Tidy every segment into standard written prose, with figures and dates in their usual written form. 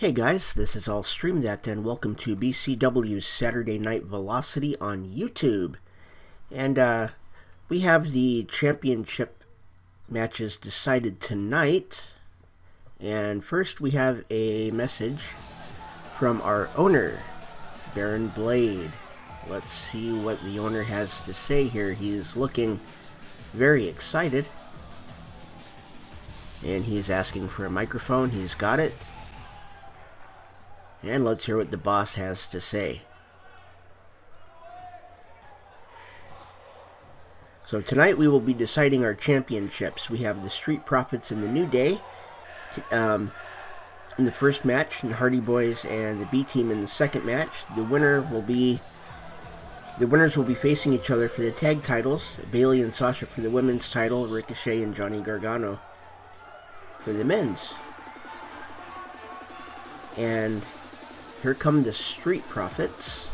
Hey guys, this is All Stream That, and welcome to BCW's Saturday Night Velocity on YouTube. And we have the championship matches decided tonight. And first we have a message from our owner, Baron Blade. Let's see what the owner has to say here. He's looking very excited. And he's asking for a microphone. He's got it. And let's hear what the boss has to say. So tonight we will be deciding our championships. We have the Street Profits and the New Day in the first match, and Hardy Boys and the B Team in the second match. The winners will be facing each other for the tag titles. Bayley and Sasha for the women's title, Ricochet and Johnny Gargano for the men's. And here come the Street Profits.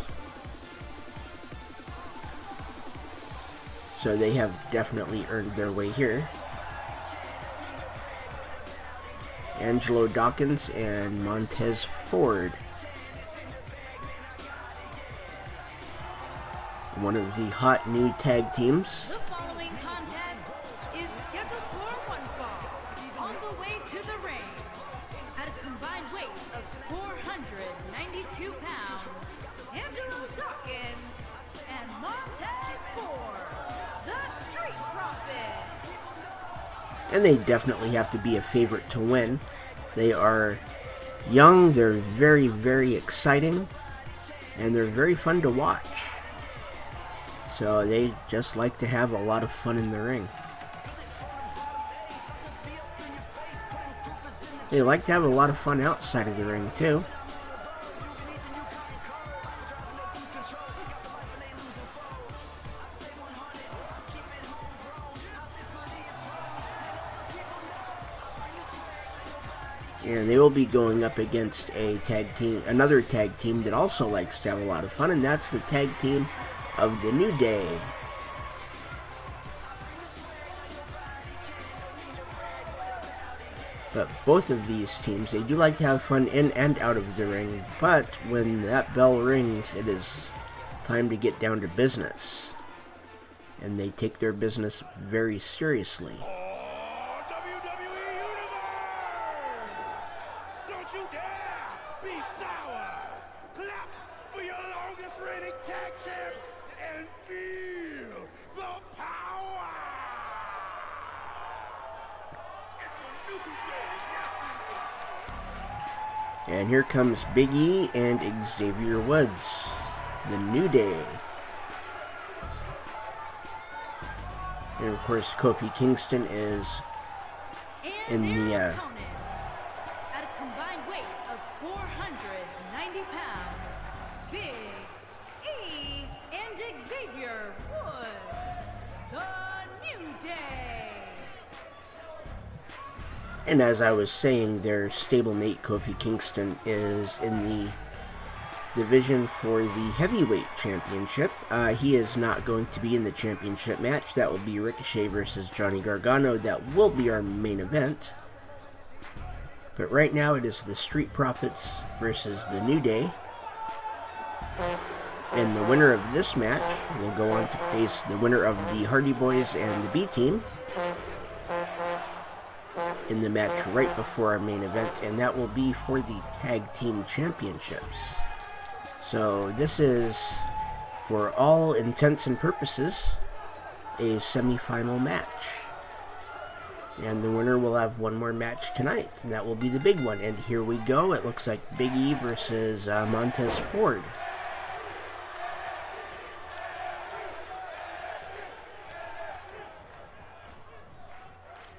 So they have definitely earned their way here. Angelo Dawkins and Montez Ford. One of the hot new tag teams. The following contest is scheduled for one fall. On the way to the ring, at a combined weight of 492 pounds, Angelo Dawkins and Montez Ford, the Street Profits. And they definitely have to be a favorite to win. They are young, they're very, very exciting, and they're very fun to watch. So they just like to have a lot of fun in the ring. They like to have a lot of fun outside of the ring too. And they will be going up against another tag team that also likes to have a lot of fun, and that's the tag team of the New Day. But both of these teams, they do like to have fun in and out of the ring, but when that bell rings, it is time to get down to business. And they take their business very seriously. Don't you dare be sour! Clap for your longest reigning tag champs and feel the power! It's a new day, yes it is! And here comes Big E and Xavier Woods, the New Day. And of course, Kofi Kingston is in the At a combined weight of 490 pounds, Big E and Xavier Woods, the New Day. And as I was saying, their stablemate Kofi Kingston is in the division for the heavyweight championship. He is not going to be in the championship match. That will be Ricochet versus Johnny Gargano. That will be our main event. But right now it is the Street Profits versus the New Day. And the winner of this match will go on to face the winner of the Hardy Boys and the B Team in the match right before our main event, and that will be for the Tag Team Championships. So this is, for all intents and purposes, a semi-final match. And the winner will have one more match tonight, and that will be the big one. And here we go. It looks like Big E versus Montez Ford.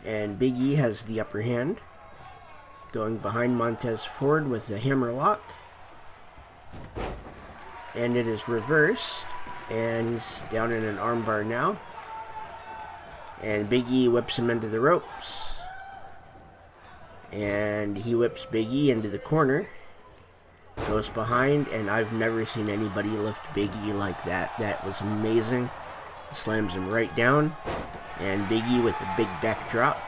And Big E has the upper hand, going behind Montez Ford with the hammerlock. And it is reversed, and he's down in an armbar now. And Big E whips him into the ropes. And he whips Big E into the corner. Goes behind, and I've never seen anybody lift Big E like that. That was amazing. Slams him right down. And Big E with a big backdrop.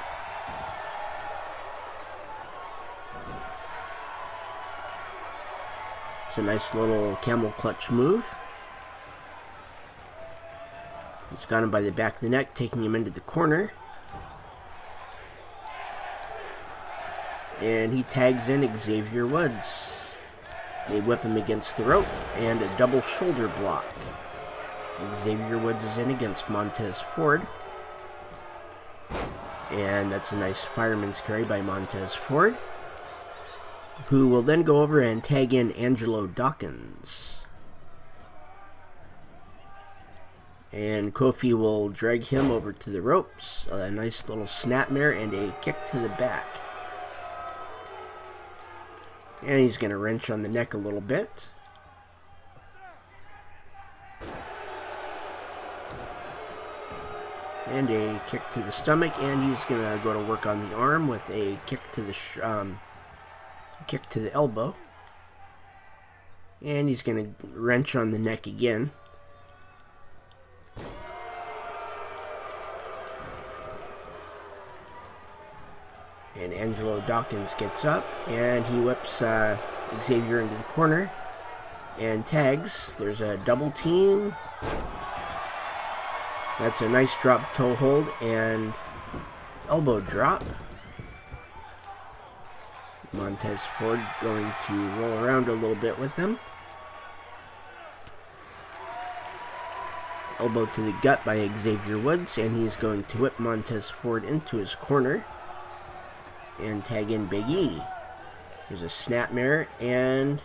It's a nice little camel clutch move. He's got him by the back of the neck, taking him into the corner. And he tags in Xavier Woods. They whip him against the rope, and a double shoulder block. Xavier Woods is in against Montez Ford. And that's a nice fireman's carry by Montez Ford, who will then go over and tag in Angelo Dawkins. And Kofi will drag him over to the ropes. A nice little snapmare and a kick to the back. And he's going to wrench on the neck a little bit. And a kick to the stomach, and he's going to go to work on the arm with a kick to the elbow. And he's going to wrench on the neck again. And Angelo Dawkins gets up, and he whips Xavier into the corner and tags. There's a double team. That's a nice drop toe hold and elbow drop. Montez Ford going to roll around a little bit with him. Elbow to the gut by Xavier Woods, and he's going to whip Montez Ford into his corner and tag in Big E. There's a snapmare and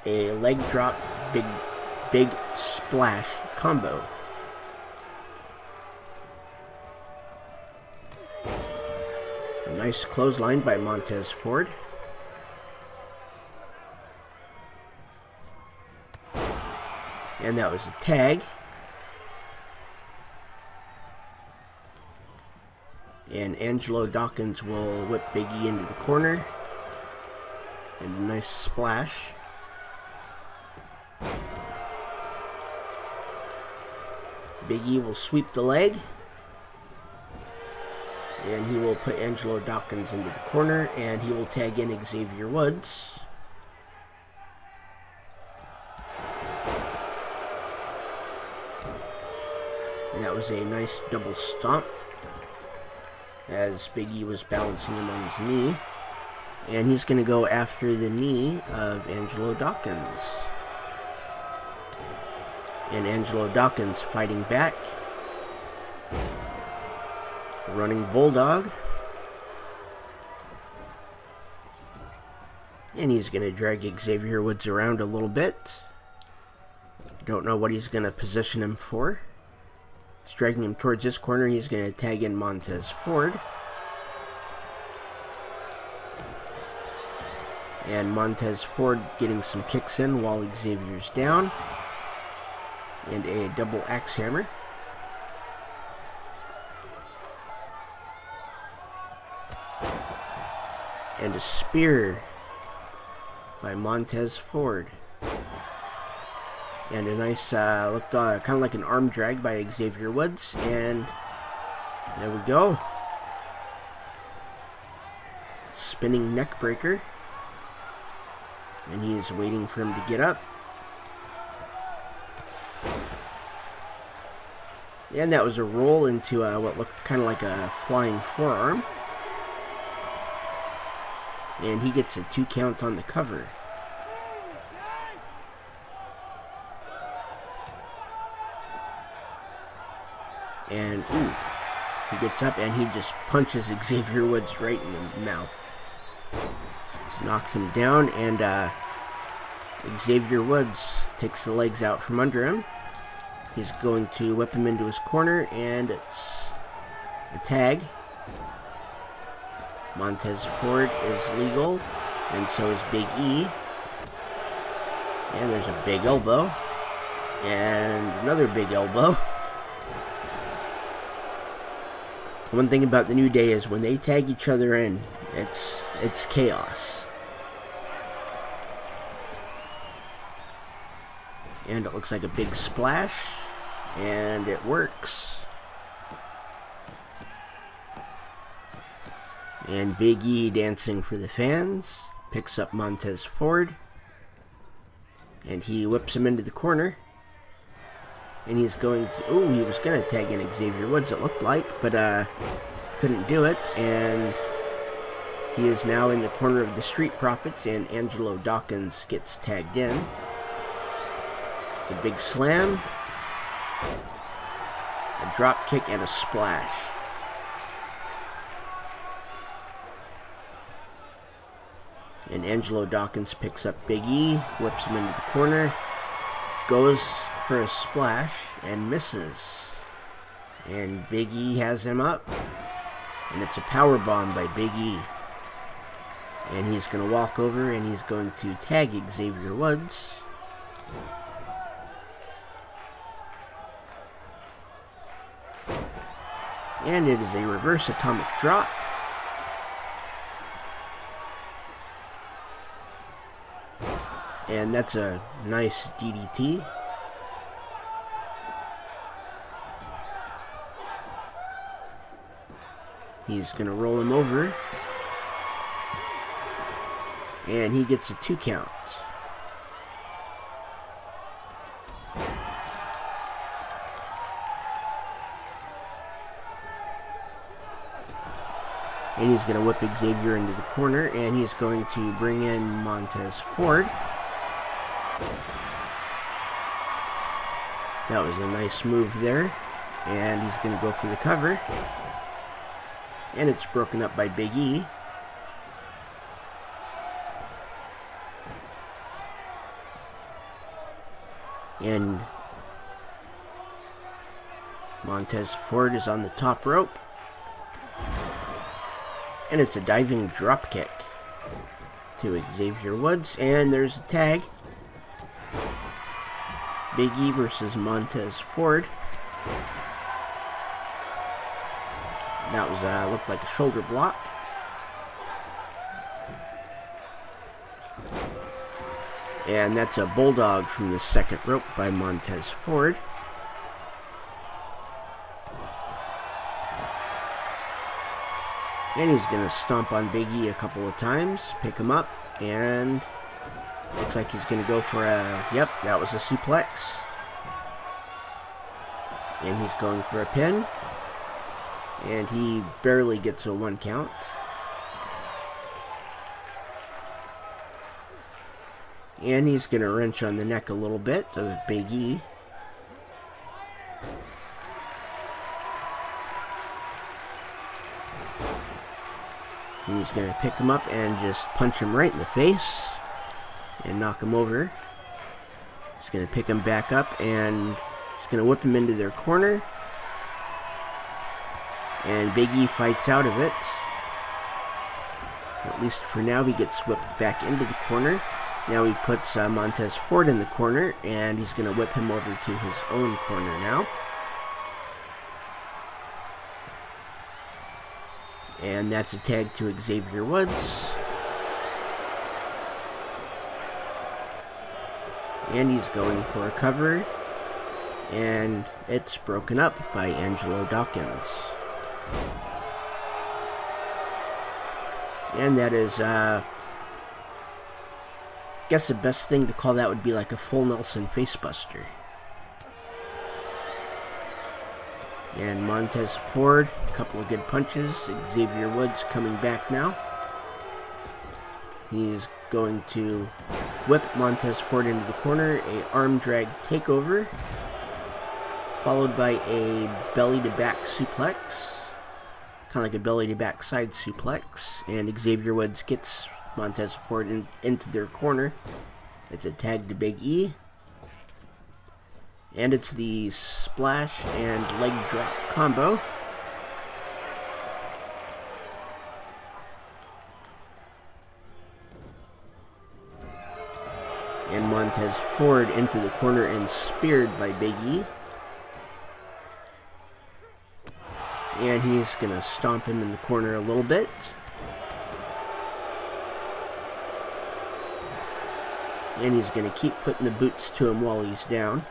a leg drop big splash combo. A nice clothesline by Montez Ford. And that was a tag. And Angelo Dawkins will whip Big E into the corner. And a nice splash. Big E will sweep the leg. And he will put Angelo Dawkins into the corner. And he will tag in Xavier Woods. And that was a nice double stomp, as Big E was balancing him on his knee. And he's going to go after the knee of Angelo Dawkins. And Angelo Dawkins fighting back. Running bulldog. And he's going to drag Xavier Woods around a little bit. Don't know what he's going to position him for. He's dragging him towards this corner. He's going to tag in Montez Ford. And Montez Ford getting some kicks in while Xavier's down. And a double axe hammer. And a spear by Montez Ford. And a nice, looked kind of like an arm drag by Xavier Woods. And there we go. Spinning neck breaker. And he is waiting for him to get up. And that was a roll into what looked kind of like a flying forearm. And he gets a 2 count on the cover. And, ooh, he gets up and he just punches Xavier Woods right in the mouth. Just knocks him down, and Xavier Woods takes the legs out from under him. He's going to whip him into his corner, and it's a tag. Montez Ford is legal, and so is Big E. And there's a big elbow. And another big elbow. One thing about the New Day is when they tag each other in, it's chaos. And it looks like a big splash, and it works. And Big E dancing for the fans. picks up Montez Ford, and he whips him into the corner. And he's going to... Oh, he was going to tag in Xavier Woods, it looked like, but couldn't do it. And he is now in the corner of the Street Profits, and Angelo Dawkins gets tagged in. It's a big slam, a drop kick, and a splash. And Angelo Dawkins picks up Big E, whips him into the corner, goes for a splash, and misses. And Big E has him up, and it's a power bomb by Big E. And he's going to walk over, and he's going to tag Xavier Woods. And it is a reverse atomic drop. And that's a nice DDT. He's going to roll him over. And he gets a 2 count. And he's going to whip Xavier into the corner, and he's going to bring in Montez Ford. That was a nice move there, and he's going to go for the cover. And it's broken up by Big E. And Montez Ford is on the top rope. And it's a diving drop kick to Xavier Woods. And there's a tag. Big E versus Montez Ford. That was looked like a shoulder block. And that's a bulldog from the second rope by Montez Ford. And he's going to stomp on Big E a couple of times, pick him up, and looks like he's going to go for a... Yep, that was a suplex. And he's going for a pin. And he barely gets a 1 count. And he's going to wrench on the neck a little bit of Big E. And he's going to pick him up and just punch him right in the face and knock him over. He's going to pick him back up and he's going to whip him into their corner. And Big E fights out of it. At least for now, he gets whipped back into the corner. Now he puts Montez Ford in the corner, and he's going to whip him over to his own corner now. And that's a tag to Xavier Woods. And he's going for a cover. And it's broken up by Angelo Dawkins. And that is, I guess the best thing to call that would be like a full Nelson facebuster. And Montez Ford, a couple of good punches. Xavier Woods coming back now. He's going to whip Montez Ford into the corner, a arm drag takeover, followed by a belly to back suplex, kind of like a belly to back side suplex, and Xavier Woods gets Montez Ford into their corner. It's a tag to Big E. And it's the splash and leg drop combo. And Montez Ford into the corner and speared by Big E. And he's going to stomp him in the corner a little bit. And he's going to keep putting the boots to him while he's down.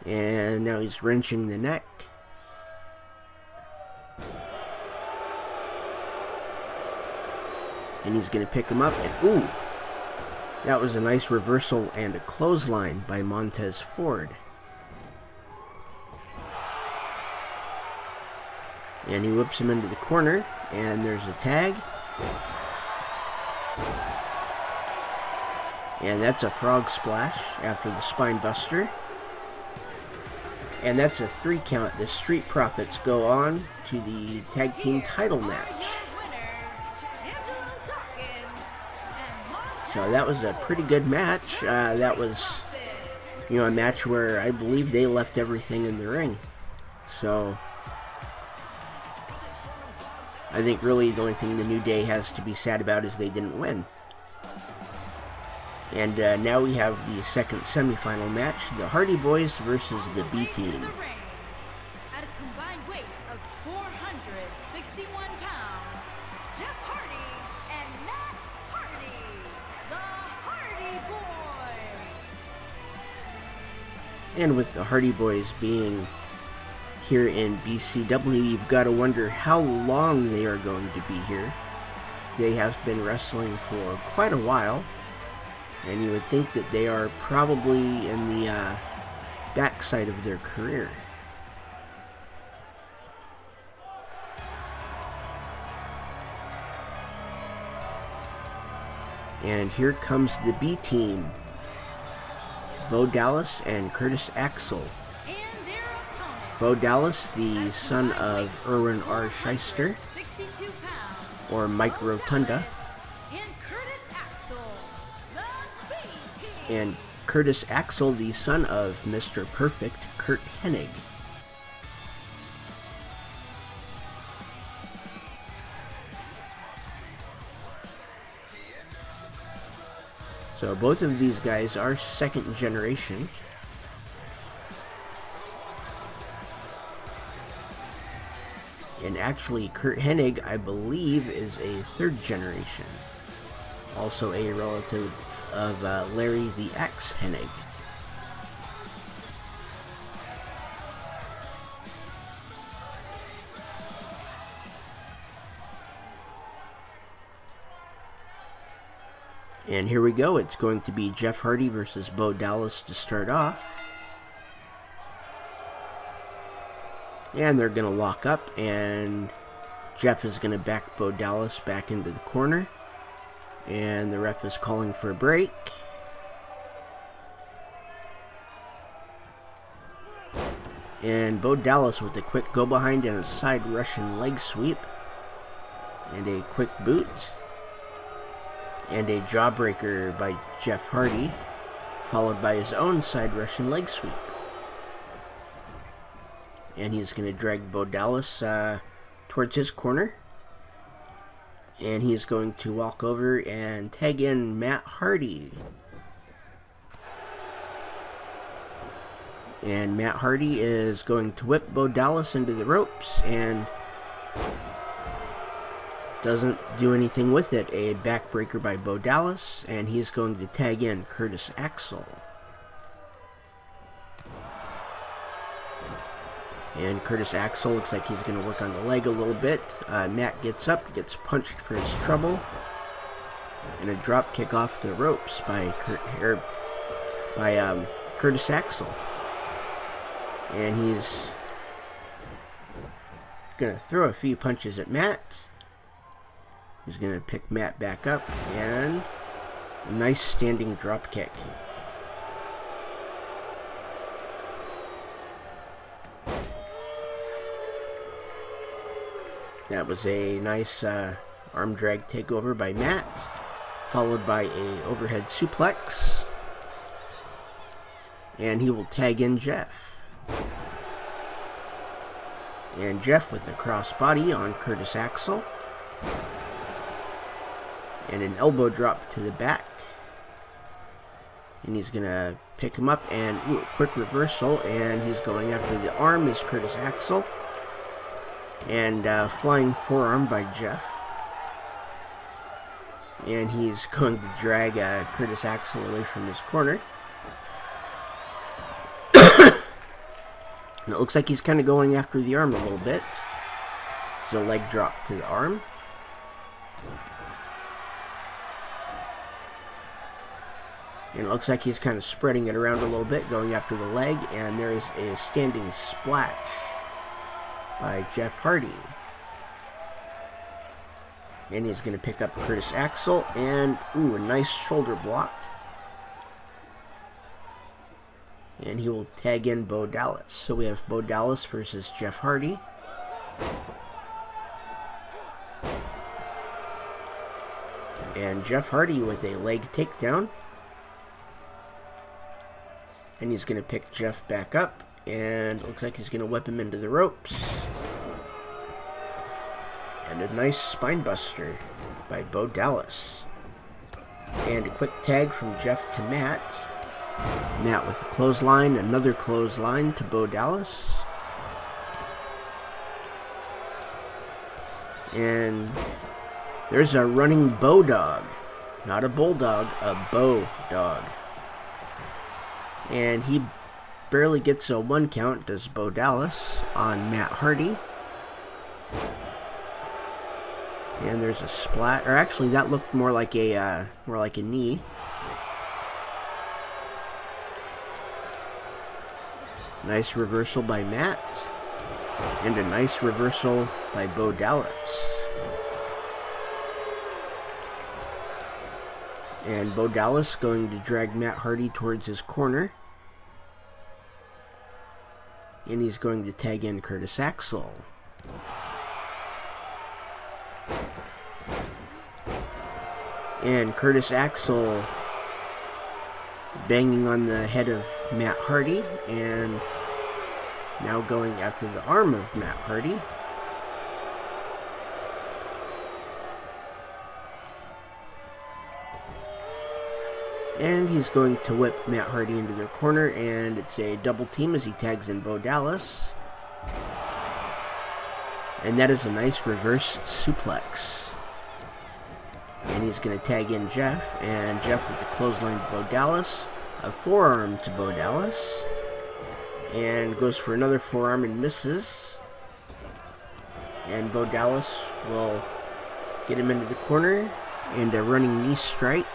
And now he's wrenching the neck. And he's going to pick him up, and ooh, that was a nice reversal and a clothesline by Montez Ford. And he whips him into the corner, and there's a tag. And that's a frog splash after the spine buster. And that's a 3 count. The Street Profits go on to the tag team title match. So that was a pretty good match. That was, a match where I believe they left everything in the ring. So I think really the only thing the New Day has to be sad about is they didn't win. And now we have the second semifinal match, the Hardy Boys versus the B-Team. At a combined weight of 461 pounds, Jeff Hardy and Matt Hardy, the Hardy Boys. And with the Hardy Boys being here in BCW, you've got to wonder how long they are going to be here. They have been wrestling for quite a while. And you would think that they are probably in the backside of their career. And here comes the B team. Bo Dallas and Curtis Axel. Bo Dallas, the son of Erwin R. Shyster, or Mike Rotunda. And Curtis Axel, the son of Mr. Perfect, Curt Hennig. So both of these guys are second generation. And actually, Curt Hennig, I believe, is a third generation. Also a relative of Larry the Axe Hennig. And here we go. It's going to be Jeff Hardy versus Bo Dallas to start off. And they're going to lock up, and Jeff is going to back Bo Dallas back into the corner. And the ref is calling for a break. And Bo Dallas with a quick go behind and a side Russian leg sweep. And a quick boot. And a jawbreaker by Jeff Hardy, followed by his own side Russian leg sweep. And he's going to drag Bo Dallas towards his corner. And he's going to walk over and tag in Matt Hardy. And Matt Hardy is going to whip Bo Dallas into the ropes and doesn't do anything with it. A backbreaker by Bo Dallas, and he's going to tag in Curtis Axel. And Curtis Axel looks like he's going to work on the leg a little bit. Matt gets up, gets punched for his trouble. And a drop kick off the ropes by Curtis Axel. And he's going to throw a few punches at Matt. He's going to pick Matt back up. And a nice standing drop kick. That was a nice arm drag takeover by Matt, followed by a overhead suplex. And he will tag in Jeff. And Jeff with a crossbody on Curtis Axel. And an elbow drop to the back. And he's going to pick him up and a quick reversal. And he's going after the arm is Curtis Axel. And flying forearm by Jeff. And he's going to drag Curtis Axel away from his corner. And it looks like he's kind of going after the arm a little bit. There's a leg drop to the arm. And it looks like he's kind of spreading it around a little bit, going after the leg, and there's a standing splash by Jeff Hardy. And he's going to pick up Curtis Axel, and, ooh, a nice shoulder block. And he will tag in Bo Dallas. So we have Bo Dallas versus Jeff Hardy. And Jeff Hardy with a leg takedown. And he's going to pick Jeff back up. And looks like he's going to whip him into the ropes. And a nice spine buster by Bo Dallas. And a quick tag from Jeff to Matt. Matt with a clothesline, another clothesline to Bo Dallas. And there's a running Bo dog. Not a bulldog, a Bo dog. And he barely gets a 1 count, does Bo Dallas, on Matt Hardy. And there's a splat, or actually that looked more like a knee. Nice reversal by Matt, and a nice reversal by Bo Dallas. And Bo Dallas going to drag Matt Hardy towards his corner. And he's going to tag in Curtis Axel. And Curtis Axel banging on the head of Matt Hardy, and now going after the arm of Matt Hardy. And he's going to whip Matt Hardy into their corner, and it's a double team as he tags in Bo Dallas. And that is a nice reverse suplex. And he's going to tag in Jeff, and Jeff with the clothesline to Bo Dallas, a forearm to Bo Dallas, and goes for another forearm and misses. And Bo Dallas will get him into the corner, and a running knee strike.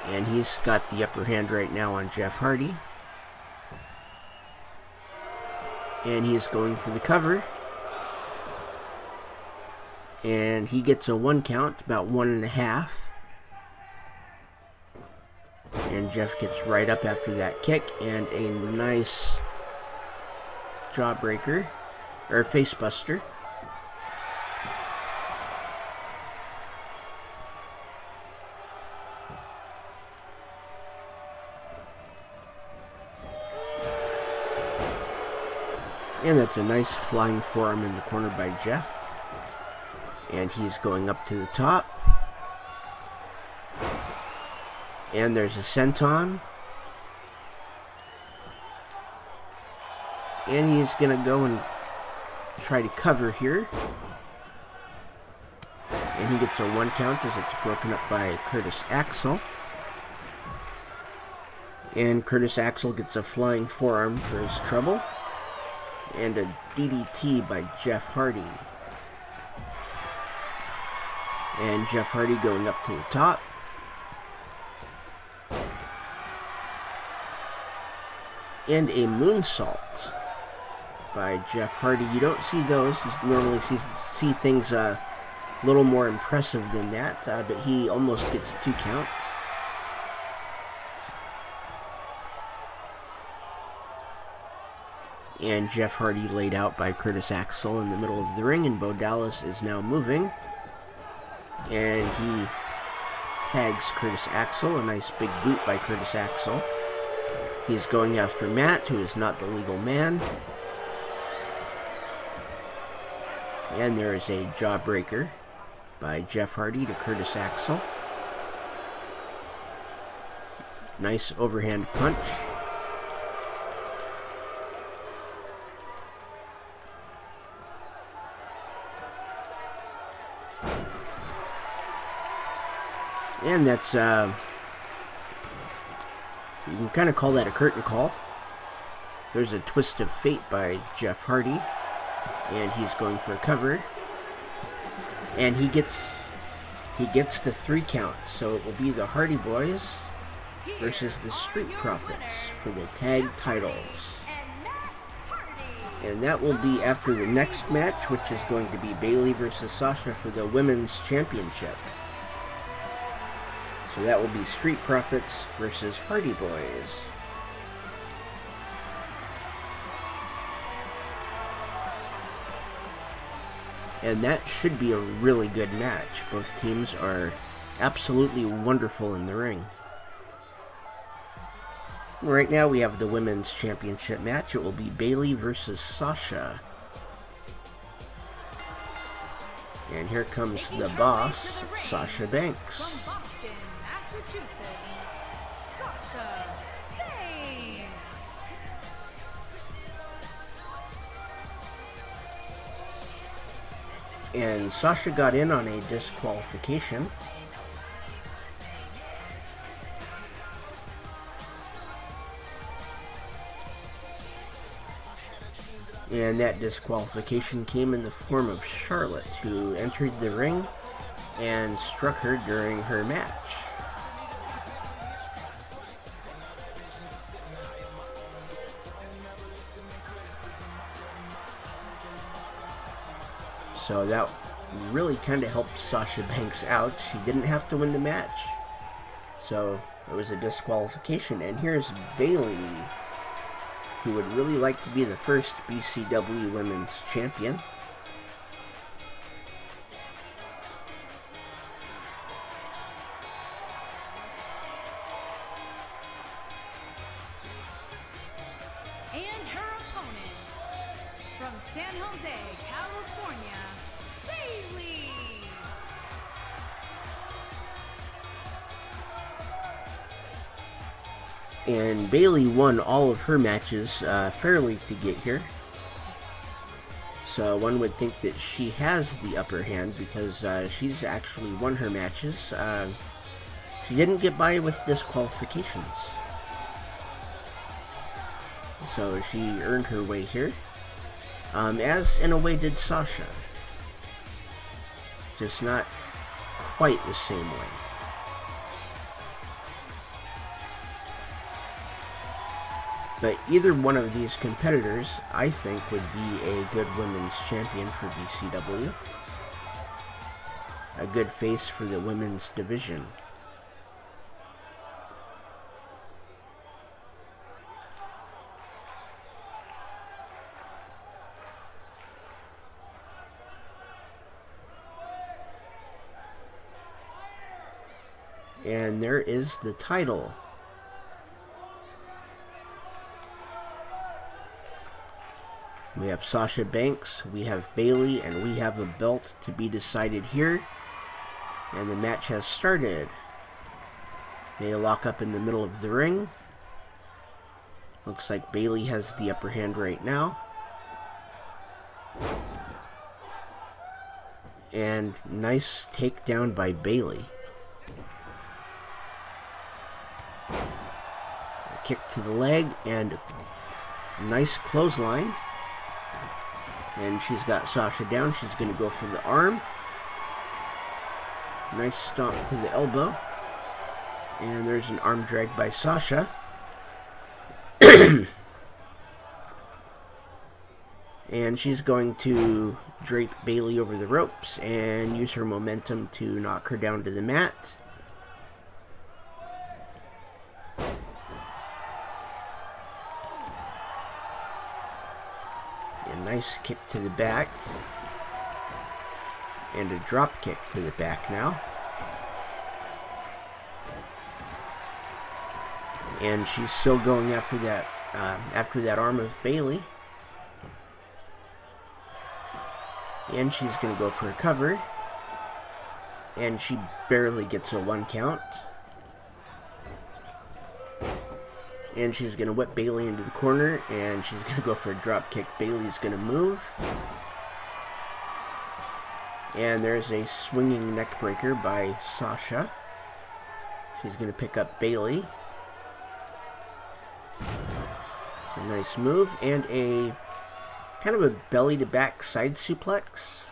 And he's got the upper hand right now on Jeff Hardy. And he's going for the cover. And he gets a 1 count, about 1.5. And Jeff gets right up after that kick, and a nice jawbreaker, or face buster. And that's a nice flying forearm in the corner by Jeff. And he's going up to the top. And there's a senton. And he's going to go and try to cover here. And he gets a 1 count as it's broken up by Curtis Axel. And Curtis Axel gets a flying forearm for his trouble. And a DDT by Jeff Hardy. And Jeff Hardy going up to the top. And a moonsault by Jeff Hardy. You don't see those. You normally see things a little more impressive than that. But he almost gets a 2 count. And Jeff Hardy laid out by Curtis Axel in the middle of the ring. And Bo Dallas is now moving. And he tags Curtis Axel. A nice big boot by Curtis Axel. He's going after Matt, who is not the legal man. And there is a jawbreaker by Jeff Hardy to Curtis Axel. Nice overhand punch. And that's, you can kind of call that a curtain call. There's a twist of fate by Jeff Hardy. And he's going for a cover. And he gets the 3 count. So it will be the Hardy Boys versus the Street Profits for the tag titles. And that will be after the next match, which is going to be Bayley versus Sasha for the Women's Championship. So that will be Street Profits versus Hardy Boys. And that should be a really good match. Both teams are absolutely wonderful in the ring. Right now we have the Women's Championship match. It will be Bayley versus Sasha. And here comes the boss, Sasha Banks. From Boston, Massachusetts, Sasha Banks. And Sasha got in on a disqualification. And that disqualification came in the form of Charlotte, who entered the ring and struck her during her match. So that really kind of helped Sasha Banks out. She didn't have to win the match. So it was a disqualification. And here's Bayley, who would really like to be the first BCW Women's Champion. And her opponent, from San Jose, California, Bayley. And Bayley won all of her matches fairly to get here. So one would think that she has the upper hand because she's actually won her matches. She didn't get by with disqualifications. So she earned her way here. As in a way did Sasha. Just not quite the same way. But either one of these competitors, I think, would be a good women's champion for BCW. A good face for the women's division. And there is the title. We have Sasha Banks, we have Bayley, and we have a belt to be decided here. And the match has started. They lock up in the middle of the ring. Looks like Bayley has the upper hand right now. And nice takedown by Bayley. A kick to the leg and nice clothesline. And she's got Sasha down. She's going to go for the arm. Nice stomp to the elbow. And there's an arm drag by Sasha. And she's going to drape Bayley over the ropes and use her momentum to knock her down to the mat. Nice kick to the back. And a drop kick to the back now. And she's still going after that arm of Bayley. And she's going to go for a cover. And she barely gets a 1 count. And she's going to whip Bayley into the corner, and she's going to go for a drop kick. Bayley's going to move. And there's a swinging neck breaker by Sasha. She's going to pick up Bayley. It's a nice move, and a kind of a belly to back side suplex.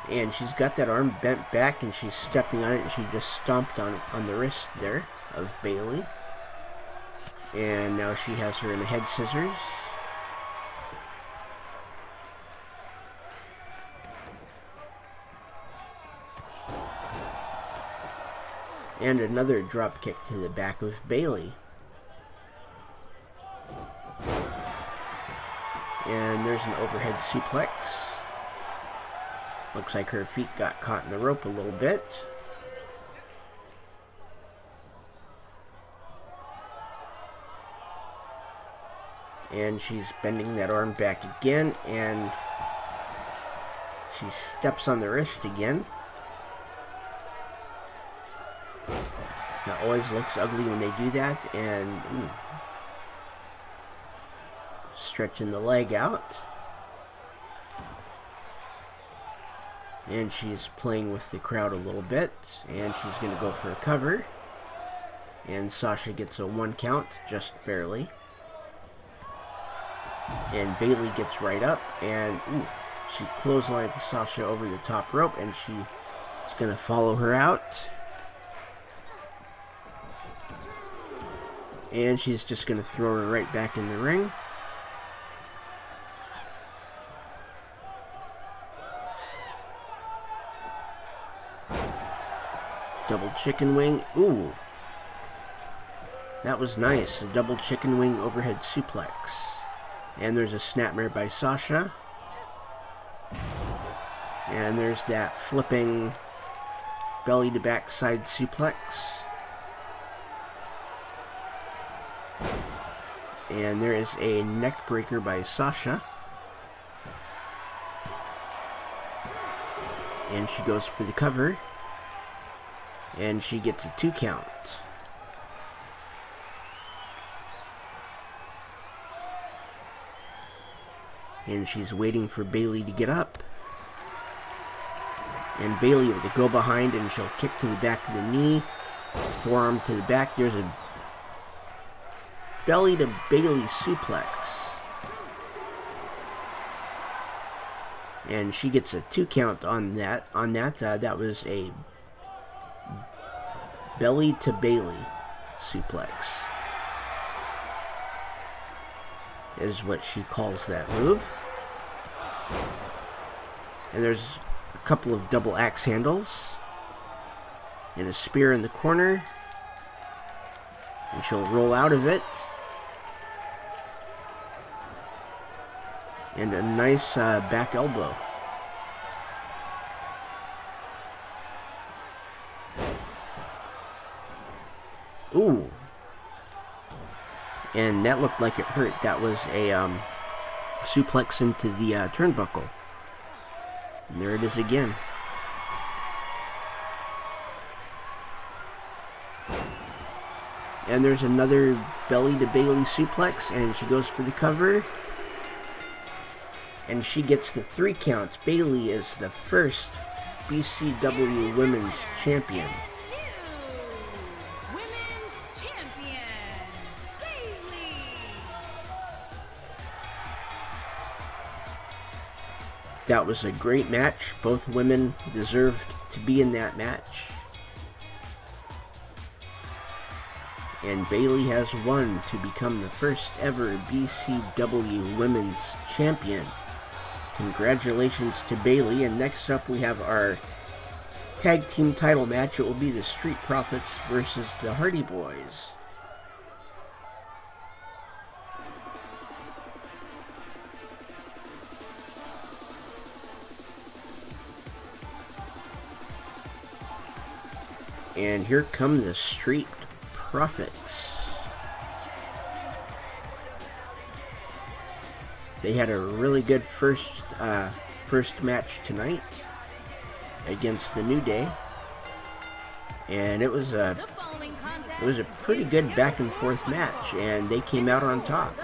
And she's got that arm bent back, and she's stepping on it, and she just stomped on the wrist there of Bayley. And now she has her in the head scissors. And another drop kick to the back of Bayley. And there's an overhead suplex. Looks like her feet got caught in the rope a little bit. And she's bending that arm back again, and she steps on the wrist again. That always looks ugly when they do that, and stretching the leg out. And she's playing with the crowd a little bit, and she's going to go for a cover. And Sasha gets a 1 count, just barely. And Bayley gets right up, and she clotheslines Sasha over the top rope, and she's going to follow her out. And she's just going to throw her right back in the ring. Double chicken wing. Ooh. That was nice. A double chicken wing overhead suplex. And there's a snapmare by Sasha. And there's that flipping belly to backside suplex. And there is a neck breaker by Sasha. And she goes for the cover. And she gets a 2 count. And she's waiting for Bayley to get up. And Bayley with a go behind, and she'll kick to the back of the knee. Forearm to the back. There's a belly to Bayley suplex. And she gets a 2 count on that. That was a belly to Bayley suplex, is what she calls that move. And there's a couple of double axe handles and a spear in the corner, and she'll roll out of it. And a nice back elbow. Ooh. And that looked like it hurt. That was a suplex into the turnbuckle. And there it is again. And there's another belly to Bayley suplex, and she goes for the cover. And she gets the 3 counts. Bayley is the first BCW Women's Champion. That was a great match. Both women deserved to be in that match. And Bayley has won to become the first ever BCW Women's Champion. Congratulations to Bayley. And next up we have our tag team title match. It will be the Street Profits versus the Hardy Boys. And here come the Street Profits. They had a really good first match tonight against the New Day, and it was a pretty good back and forth match, and they came out on top.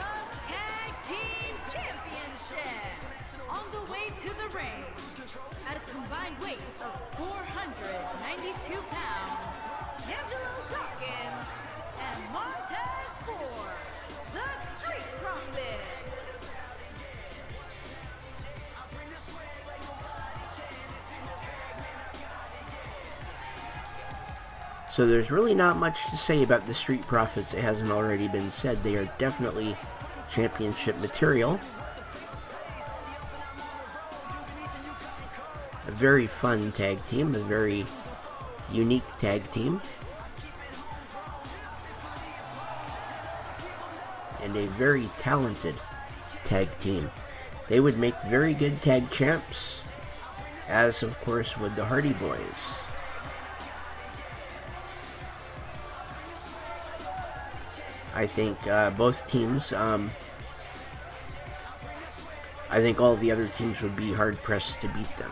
So there's really not much to say about the Street Profits. It hasn't already been said. They are definitely championship material. A very fun tag team, a very unique tag team. And a very talented tag team. They would make very good tag champs, as of course would the Hardy Boys. I think both teams, I think all the other teams would be hard-pressed to beat them.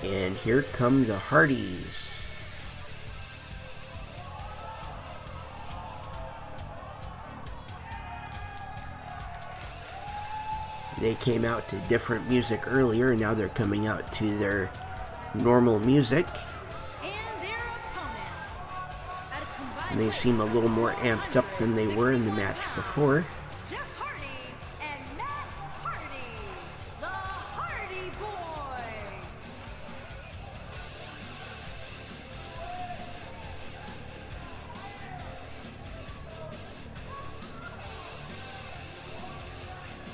And here come the Hardys. They came out to different music earlier, and now they're coming out to their normal music. And they seem a little more amped up than they were in the match before. Jeff Hardy and Matt Hardy, the Hardy Boys.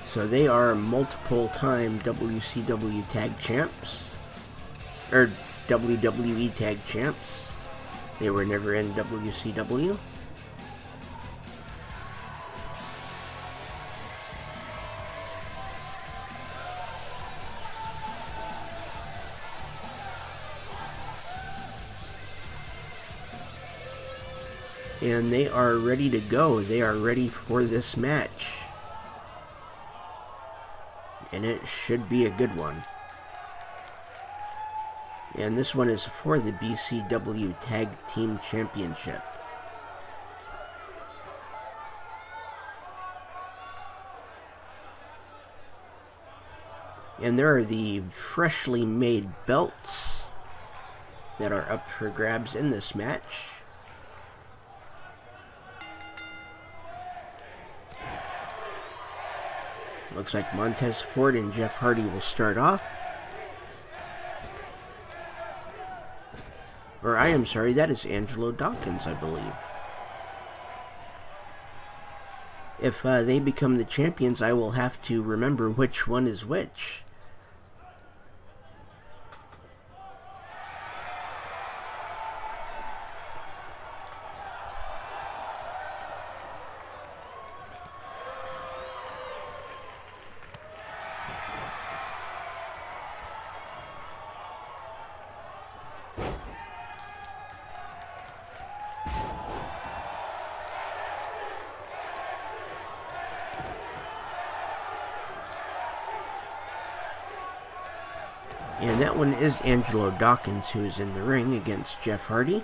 So they are multiple-time WCW Tag Champs, or WWE Tag Champs. They were never in WCW. And they are ready to go. They are ready for this match. And it should be a good one. And this one is for the BCW Tag Team Championship. And there are the freshly made belts that are up for grabs in this match. Looks like Montez Ford and Jeff Hardy will start off. Or I am sorry, that is Angelo Dawkins, I believe. If they become the champions, I will have to remember which one is which. And that one is Angelo Dawkins, who is in the ring against Jeff Hardy.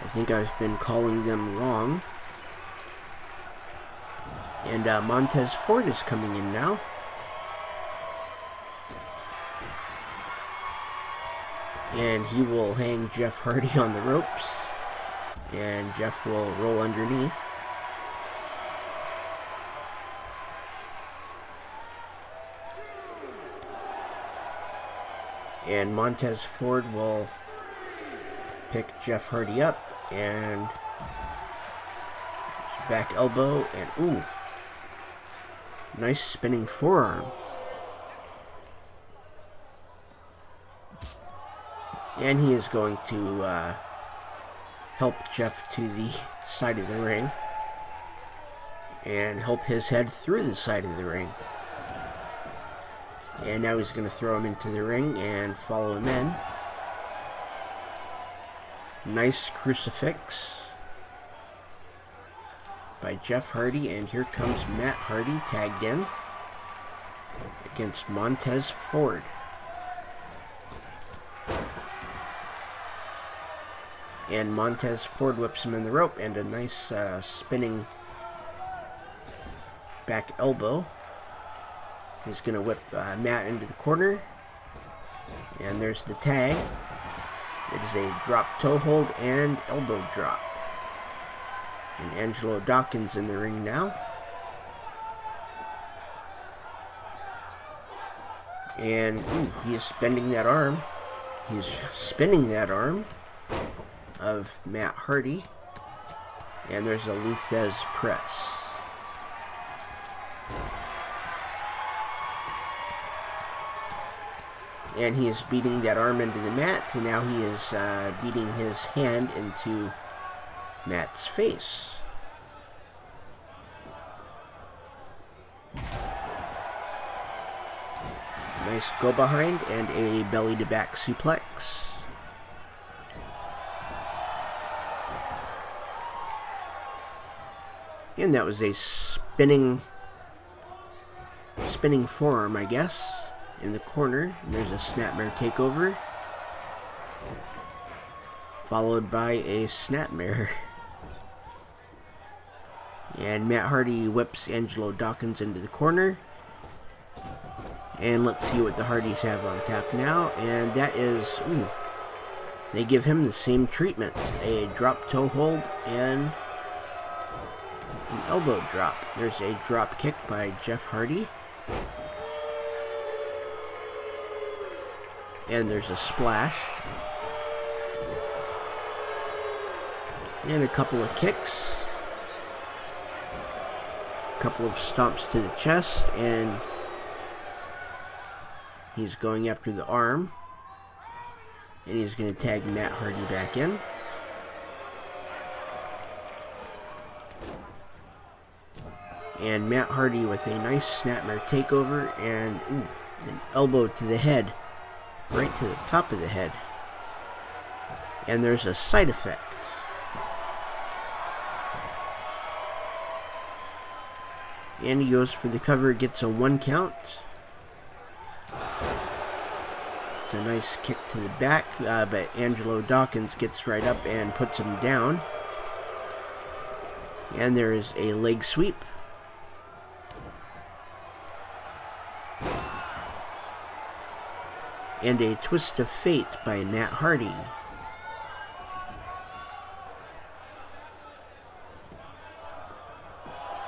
I think I've been calling them wrong. And Montez Ford is coming in now. And he will hang Jeff Hardy on the ropes. And Jeff will roll underneath. And Montez Ford will pick Jeff Hardy up and back elbow and ooh, nice spinning forearm. And he is going to help Jeff to the side of the ring and help his head through the side of the ring. And now he's going to throw him into the ring and follow him in. Nice crucifix by Jeff Hardy, and here comes Matt Hardy tagged in against Montez Ford. And Montez Ford whips him in the rope, and a nice spinning back elbow. He's going to whip Matt into the corner. And there's the tag. It is a drop toe hold and elbow drop. And Angelo Dawkins in the ring now. And he is bending that arm. He's spinning that arm of Matt Hardy. And there's a Luthez press. And he is beating that arm into the mat, and now he is beating his hand into Matt's face. Nice go behind and a belly to back suplex. And that was a spinning forearm, I guess, in the corner. And there's a snapmare takeover, followed by a snapmare. And Matt Hardy whips Angelo Dawkins into the corner. And let's see what the Hardys have on tap now. And that is, they give him the same treatment. A drop toe hold and an elbow drop. There's a drop kick by Jeff Hardy. And there's a splash. And a couple of kicks. A couple of stomps to the chest, and he's going after the arm. And he's going to tag Matt Hardy back in. And Matt Hardy with a nice snapmare takeover and an elbow to the head. Right to the top of the head. And there's a side effect. And he goes for the cover, gets a 1 count. It's a nice kick to the back, but Angelo Dawkins gets right up and puts him down. And there is a leg sweep. And a twist of fate by Matt Hardy.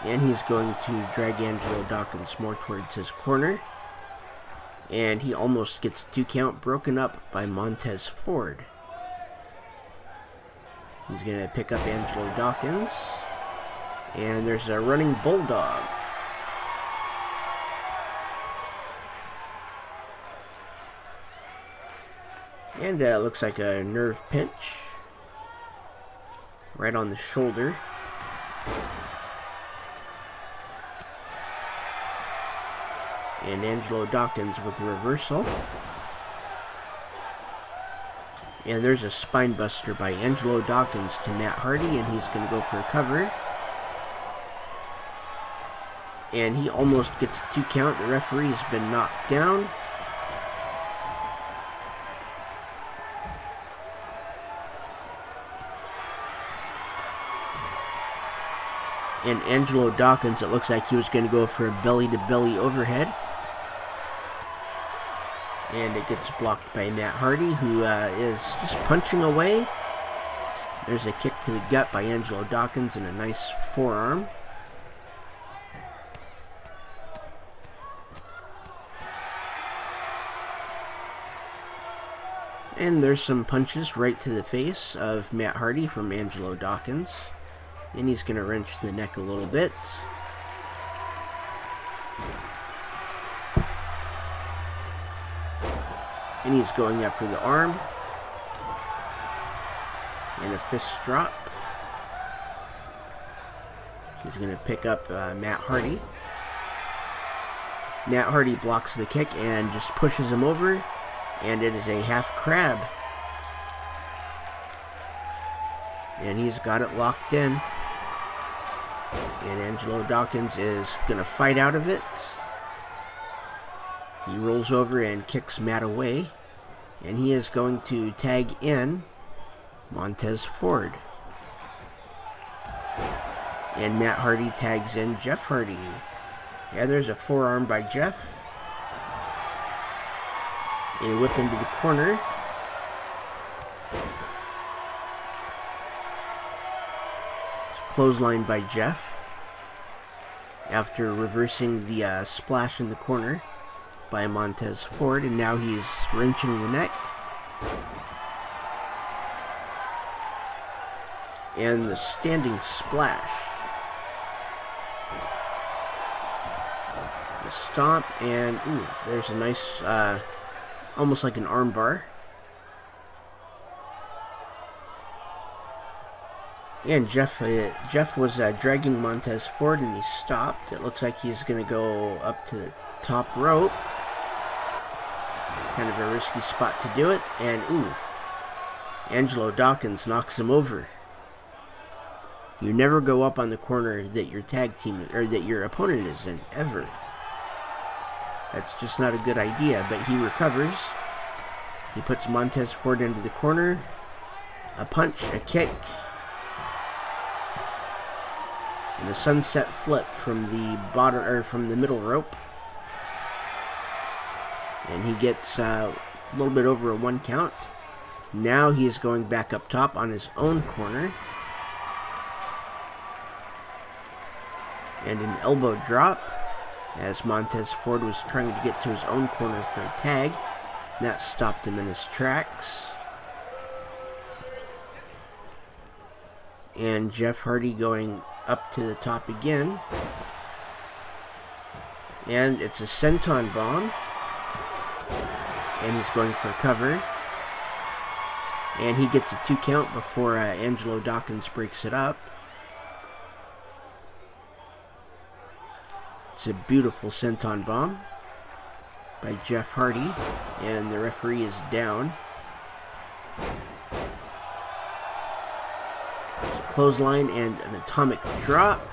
And he's going to drag Angelo Dawkins more towards his corner. And he almost gets a 2 count, broken up by Montez Ford. He's going to pick up Angelo Dawkins. And there's a running bulldog. And it looks like a nerve pinch. Right on the shoulder. And Angelo Dawkins with a reversal. And there's a spine buster by Angelo Dawkins to Matt Hardy, and he's going to go for a cover. And he almost gets a 2 count. The referee has been knocked down. And Angelo Dawkins, it looks like he was going to go for a belly-to-belly overhead. And it gets blocked by Matt Hardy, who is just punching away. There's a kick to the gut by Angelo Dawkins and a nice forearm. And there's some punches right to the face of Matt Hardy from Angelo Dawkins. And he's going to wrench the neck a little bit. And he's going after the arm. And a fist drop. He's going to pick up Matt Hardy. Matt Hardy blocks the kick and just pushes him over. And it is a half crab. And he's got it locked in. And Angelo Dawkins is going to fight out of it. He rolls over and kicks Matt away. And he is going to tag in Montez Ford. And Matt Hardy tags in Jeff Hardy. Yeah, there's a forearm by Jeff. A whip into the corner. clothesline by Jeff after reversing the splash in the corner by Montez Ford, and now he's wrenching the neck. And the standing splash. The stomp, and ooh, there's a nice, almost like an arm bar. And Jeff was dragging Montez Ford, and he stopped. It looks like he's going to go up to the top rope. Kind of a risky spot to do it. And ooh, Angelo Dawkins knocks him over. You never go up on the corner that your tag team, or that your opponent is in, ever. That's just not a good idea, but he recovers. He puts Montez Ford into the corner. A punch, a kick, and a sunset flip from the bottom, or from the middle rope. And he gets a little bit over a 1 count. Now he is going back up top on his own corner. And an elbow drop as Montez Ford was trying to get to his own corner for a tag. That stopped him in his tracks. And Jeff Hardy going up to the top again. And it's a senton bomb. And he's going for a cover. And he gets a 2 count before Angelo Dawkins breaks it up. It's a beautiful senton bomb by Jeff Hardy, and the referee is down. It's a clothesline and an atomic drop,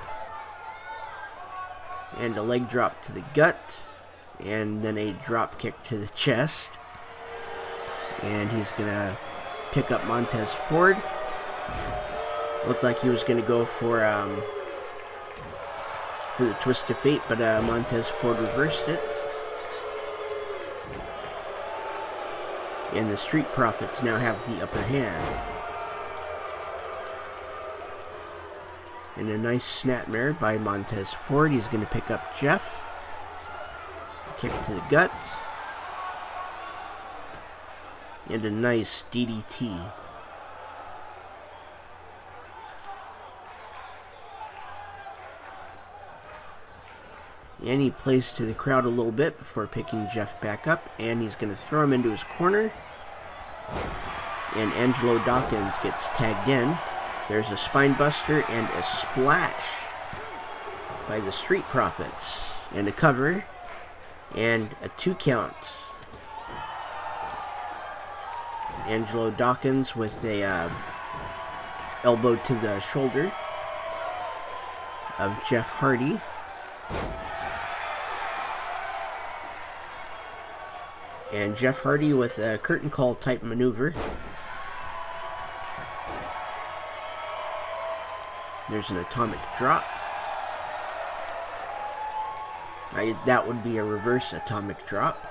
and a leg drop to the gut, and then a drop kick to the chest. And he's gonna pick up Montez Ford. Looked like he was gonna go for the twist of fate, but Montez Ford reversed it. And the Street Profits now have the upper hand. And a nice snapmare by Montez Ford. He's going to pick up Jeff. Kick to the gut. And a nice DDT. And he plays to the crowd a little bit before picking Jeff back up. And he's going to throw him into his corner. And Angelo Dawkins gets tagged in. There's a spine buster and a splash by the Street Profits. And a cover. And a 2 count. Angelo Dawkins with a elbow to the shoulder of Jeff Hardy. And Jeff Hardy with a curtain call type maneuver. There's an atomic drop. That would be a reverse atomic drop.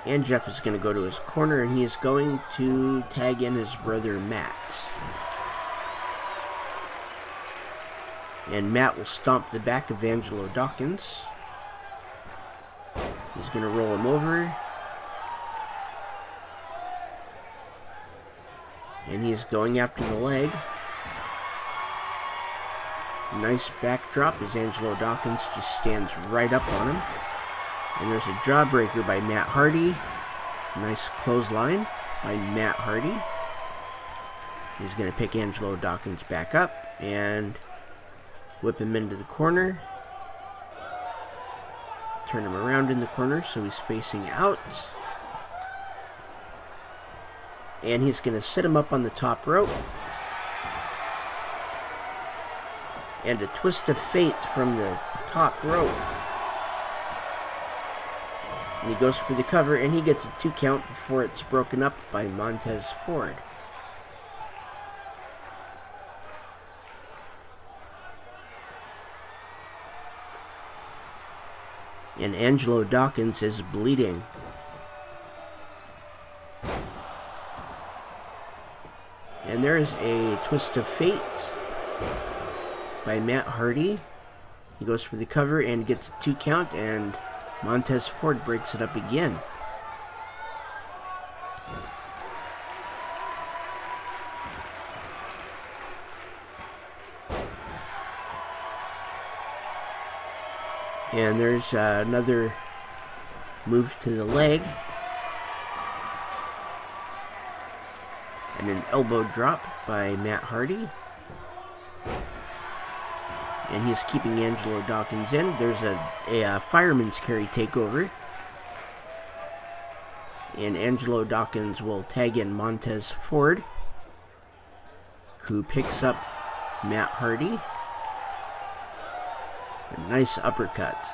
And Jeff is going to go to his corner, and he is going to tag in his brother Matt. And Matt will stomp the back of Angelo Dawkins. He's going to roll him over. And he's going after the leg. Nice backdrop as Angelo Dawkins just stands right up on him. And there's a jawbreaker by Matt Hardy. Nice clothesline by Matt Hardy. He's going to pick Angelo Dawkins back up and whip him into the corner. Turn him around in the corner so he's facing out. And he's going to sit him up on the top rope. And a twist of fate from the top rope. And he goes for the cover, and he gets a 2 count before it's broken up by Montez Ford. And Angelo Dawkins is bleeding. And there is a twist of fate by Matt Hardy. He goes for the cover and gets a 2 count, and Montez Ford breaks it up again. And there's another move to the leg. And an elbow drop by Matt Hardy. And he's keeping Angelo Dawkins in. There's a fireman's carry takeover. And Angelo Dawkins will tag in Montez Ford, who picks up Matt Hardy. A nice uppercut.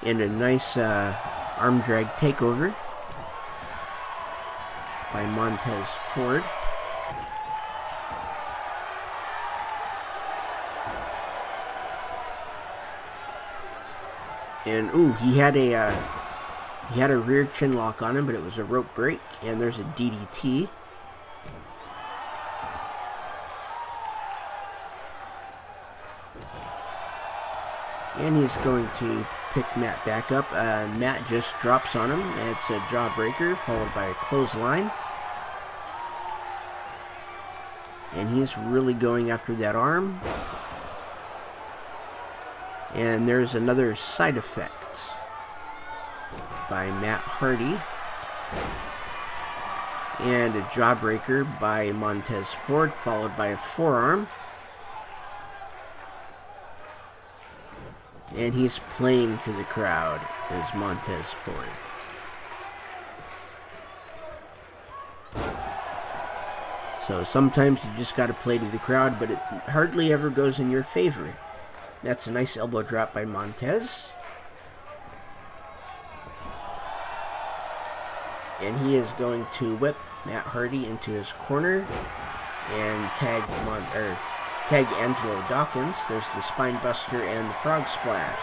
And a nice arm drag takeover by Montez Ford. And ooh, he had a rear chin lock on him, but it was a rope break, and there's a DDT. And he's going to pick Matt back up. Matt just drops on him. It's a jawbreaker followed by a clothesline. And he's really going after that arm. And there's another side effect by Matt Hardy. And a jawbreaker by Montez Ford, followed by a forearm. And he's playing to the crowd as Montez Ford. So sometimes you just got to play to the crowd, but it hardly ever goes in your favor. That's a nice elbow drop by Montez. And he is going to whip Matt Hardy into his corner and tag Angelo Dawkins. There's the spine buster and the frog splash.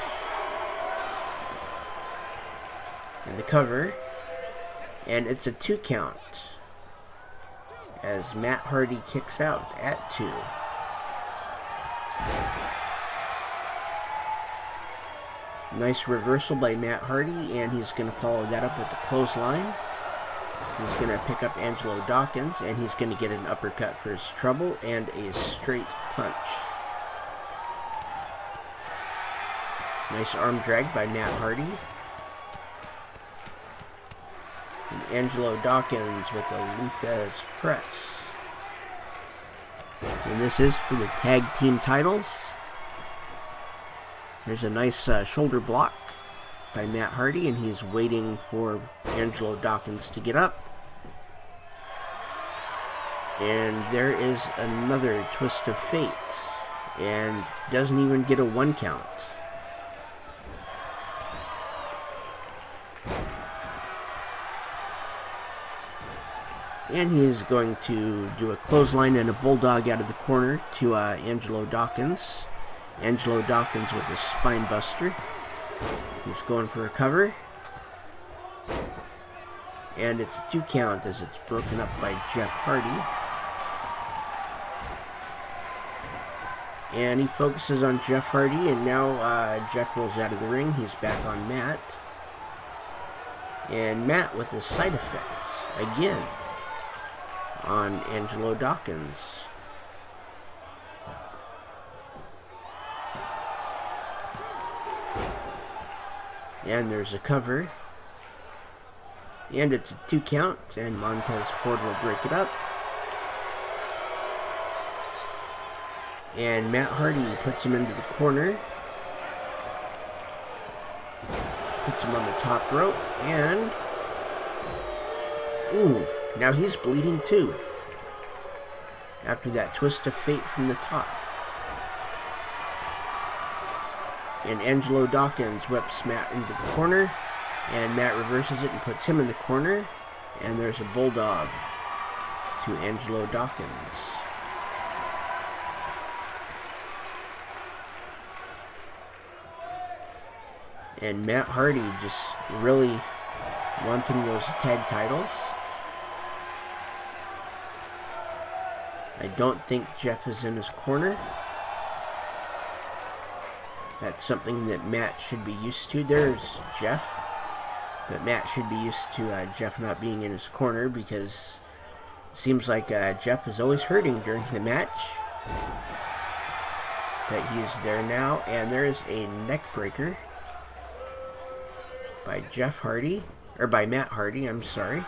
And the cover. And it's a 2 count as Matt Hardy kicks out at 2. Nice reversal by Matt Hardy, and he's going to follow that up with the clothesline. He's going to pick up Angelo Dawkins, and he's going to get an uppercut for his trouble and a straight punch. Nice arm drag by Matt Hardy. And Angelo Dawkins with a Luthez press. And this is for the tag team titles. There's a nice shoulder block by Matt Hardy, and he's waiting for Angelo Dawkins to get up. And there is another twist of fate, and doesn't even get a 1 count. And he is going to do a clothesline and a bulldog out of the corner to Angelo Dawkins. Angelo Dawkins with a spine buster. He's going for a cover. And it's a 2 count as it's broken up by Jeff Hardy. And he focuses on Jeff Hardy, and now Jeff rolls out of the ring. He's back on Matt. And Matt with a side effect again on Angelo Dawkins. And there's a cover. And it's a 2 count, and Montez Ford will break it up. And Matt Hardy puts him into the corner. Puts him on the top rope, and ooh, now he's bleeding too. After that twist of fate from the top. And Angelo Dawkins whips Matt into the corner, and Matt reverses it and puts him in the corner, and there's a bulldog to Angelo Dawkins. And Matt Hardy just really wanting those tag titles. I don't think Jeff is in his corner. That's something that Matt should be used to. There's Jeff. But Matt should be used to Jeff not being in his corner, because it seems like Jeff is always hurting during the match. But he's there now, and there's a neck breaker by Jeff Hardy, or by Matt Hardy, I'm sorry.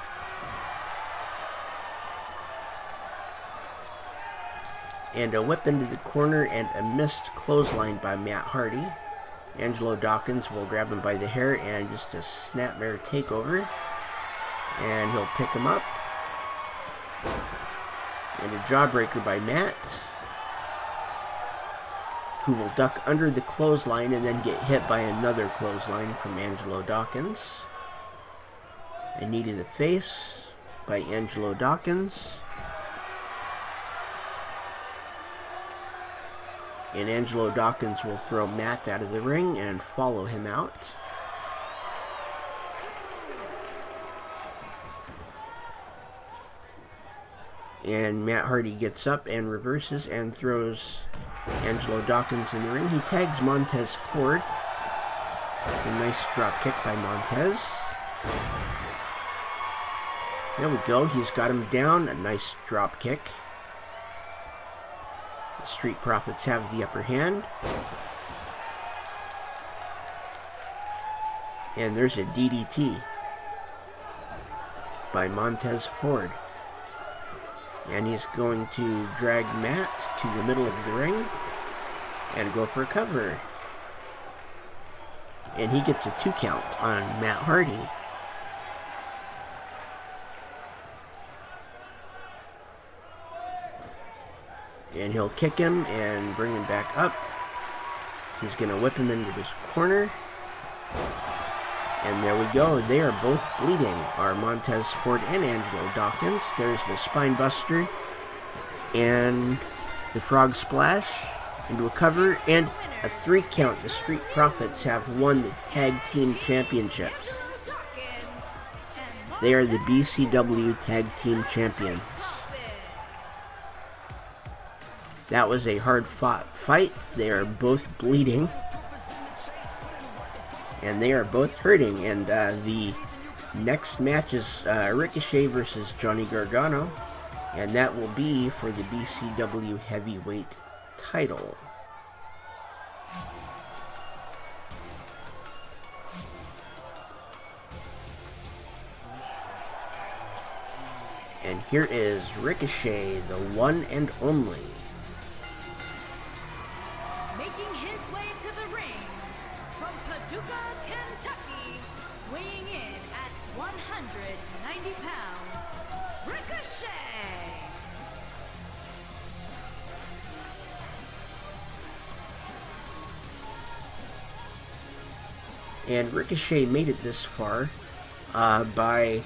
And a whip into the corner and a missed clothesline by Matt Hardy. Angelo Dawkins will grab him by the hair and just a snapmare takeover. And he'll pick him up. And a jawbreaker by Matt, who will duck under the clothesline and then get hit by another clothesline from Angelo Dawkins. A knee to the face by Angelo Dawkins. And Angelo Dawkins will throw Matt out of the ring and follow him out. And Matt Hardy gets up and reverses and throws Angelo Dawkins in the ring. He tags Montez Ford. A nice drop kick by Montez. There we go. He's got him down. A nice drop kick. The Street Profits have the upper hand. And there's a DDT by Montez Ford. And he's going to drag Matt to the middle of the ring and go for a cover. And he gets a 2 count on Matt Hardy. And he'll kick him and bring him back up. He's going to whip him into his corner. And there we go. They are both bleeding, are Montez Ford and Angelo Dawkins. There's the spine buster and the frog splash into a cover and a 3 count. The Street Profits have won the Tag Team Championships. They are the BCW Tag Team Champions. That was a hard-fought fight. They are both bleeding. And they are both hurting. And the next match is Ricochet versus Johnny Gargano. And that will be for the BCW Heavyweight title. And here is Ricochet, the one and only. Making his way to the ring from Paducah, Kentucky, weighing in at 190 pounds, Ricochet! And Ricochet made it this far by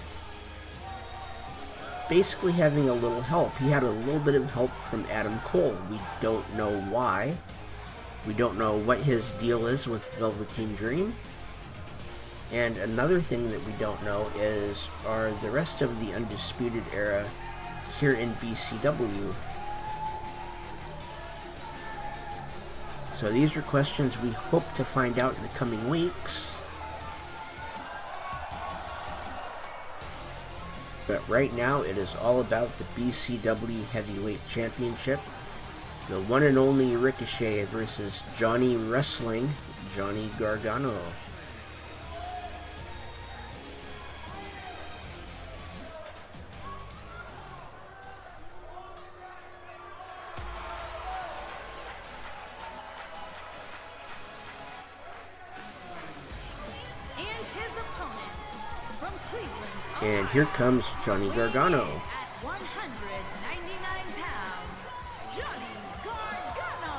basically having a little help. He had a little bit of help from Adam Cole. We don't know why. We don't know what his deal is with Velveteen Dream. And another thing that we don't know is, are the rest of the Undisputed Era here in BCW? So these are questions we hope to find out in the coming weeks. But right now it is all about the BCW Heavyweight Championship. The one and only Ricochet versus Johnny Wrestling, Johnny Gargano. And his opponent from Cleveland, And here comes Johnny Gargano. at 199 pounds, Johnny Gargano.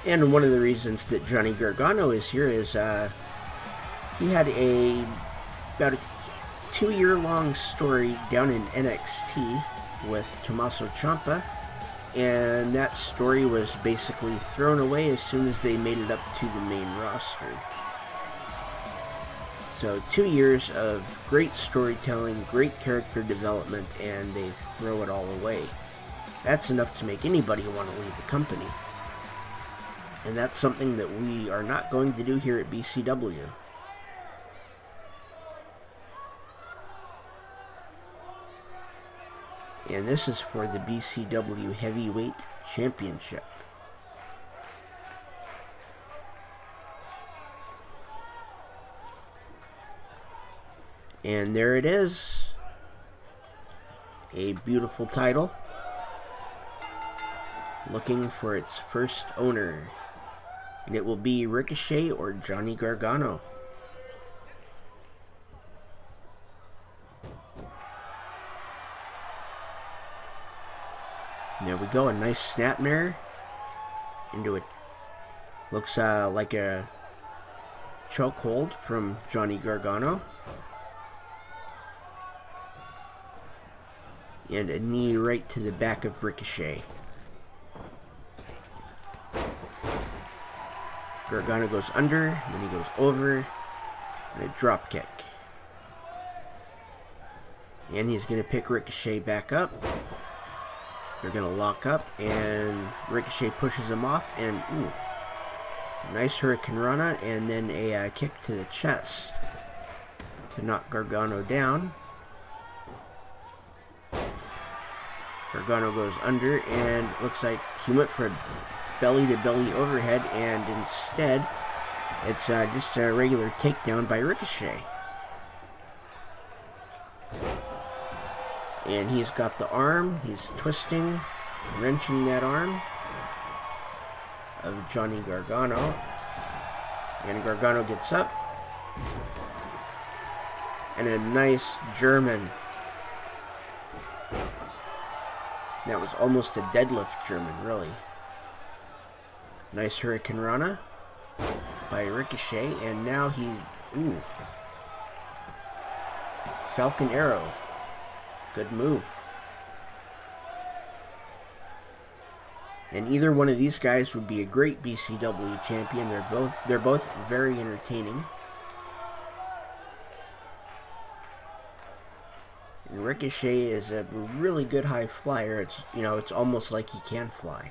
And one of the reasons that Johnny Gargano is here is he had about a 2-year-long story down in NXT with Tommaso Ciampa, and that story was basically thrown away as soon as they made it up to the main roster. So 2 years of great storytelling, great character development, and they throw it all away. That's enough to make anybody want to leave the company. And that's something that we are not going to do here at BCW. And this is for the BCW Heavyweight Championship. And there it is. A beautiful title. Looking for its first owner. And it will be Ricochet or Johnny Gargano. There we go, a nice snapmare into it. Looks like a chokehold from Johnny Gargano. And a knee right to the back of Ricochet. Gargano goes under, then he goes over, and a drop kick. And he's going to pick Ricochet back up. They're going to lock up, and Ricochet pushes him off, and ooh, nice Hurricanrana, and then a kick to the chest to knock Gargano down. Gargano goes under, and it looks like he went for a belly-to-belly overhead, and instead, it's just a regular takedown by Ricochet. And he's got the arm, he's twisting, wrenching that arm of Johnny Gargano. And Gargano gets up. And a nice German. That was almost a deadlift German, really. Nice Hurricanrana by Ricochet, and now he, ooh, Falcon Arrow. Good move. And either one of these guys would be a great BCW champion. They're both very entertaining. And Ricochet is a really good high flyer. It's almost like he can fly.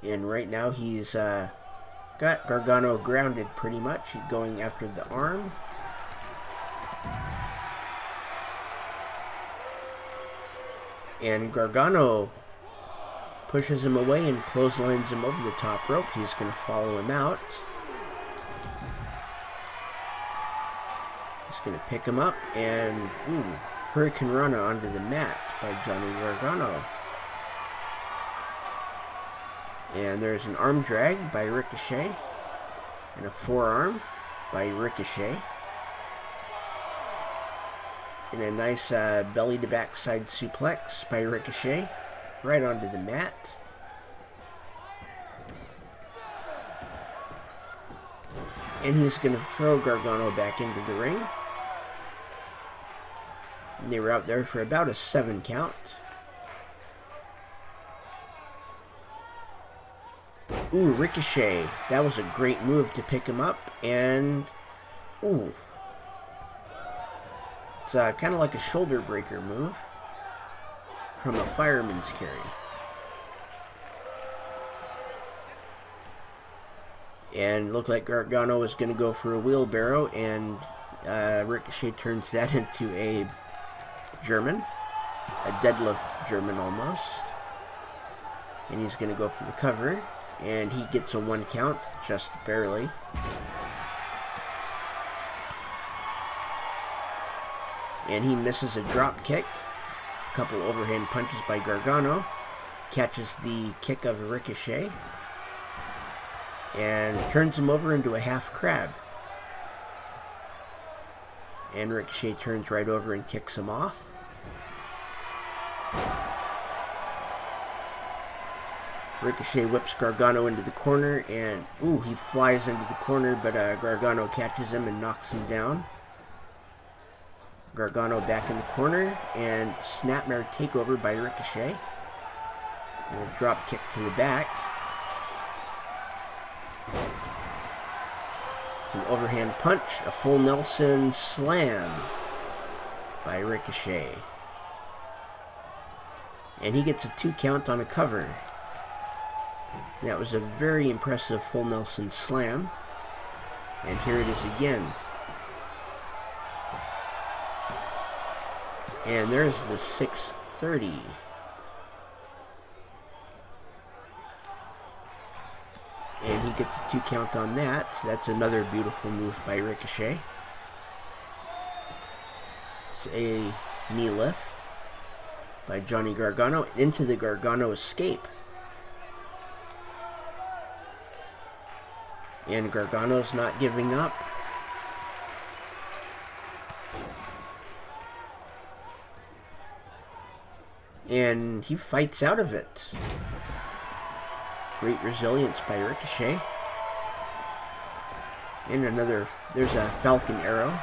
And right now he's got Gargano grounded pretty much, going after the arm. And Gargano pushes him away and clotheslines him over the top rope. He's going to follow him out. He's going to pick him up and Hurricanrana onto the mat by Johnny Gargano. And there's an arm drag by Ricochet and a forearm by Ricochet. And a nice belly to backside suplex by Ricochet right onto the mat. And he's going to throw Gargano back into the ring. And they were out there for about a 7 count. Ooh, Ricochet. That was a great move to pick him up. And, ooh. It's kind of like a shoulder breaker move from a fireman's carry. And looked like Gargano was going to go for a wheelbarrow, and Ricochet turns that into a German, a deadlift German almost. And he's going to go for the cover, and he gets a 1 count, just barely. And he misses a drop kick. A couple overhand punches by Gargano. Catches the kick of Ricochet. And turns him over into a half crab. And Ricochet turns right over and kicks him off. Ricochet whips Gargano into the corner. And, ooh, he flies into the corner. But Gargano catches him and knocks him down. Gargano back in the corner, and snapmare takeover by Ricochet. And a drop kick to the back. An overhand punch, a full Nelson slam by Ricochet. And he gets a 2 count on a cover. That was a very impressive full Nelson slam. And here it is again. And there's the 630. And he gets a 2 count on that. That's another beautiful move by Ricochet. It's a knee lift by Johnny Gargano into the Gargano escape. And Gargano's not giving up. And he fights out of it. Great resilience by Ricochet. And there's a Falcon Arrow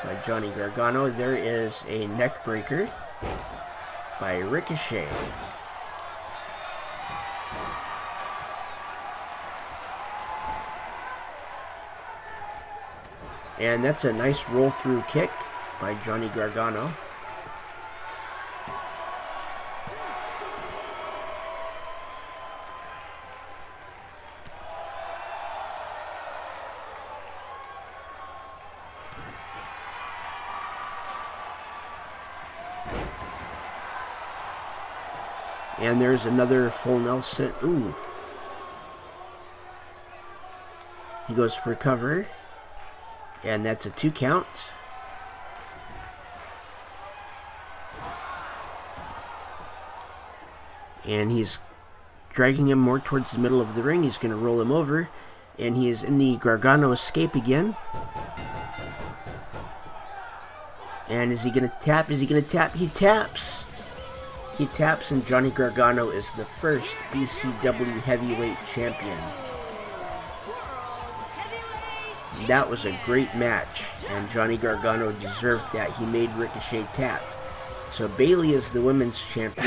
by Johnny Gargano. There is a neck breaker by Ricochet. And that's a nice roll through kick by Johnny Gargano. And there's another full Nelson. Ooh. He goes for cover. And that's a 2 count. And he's dragging him more towards the middle of the ring. He's going to roll him over. And he is in the Gargano escape again. And is he going to tap? Is he going to tap? He taps. He taps, and Johnny Gargano is the first BCW heavyweight champion. That was a great match, and Johnny Gargano deserved that. He made Ricochet tap. So Bayley is the women's champion.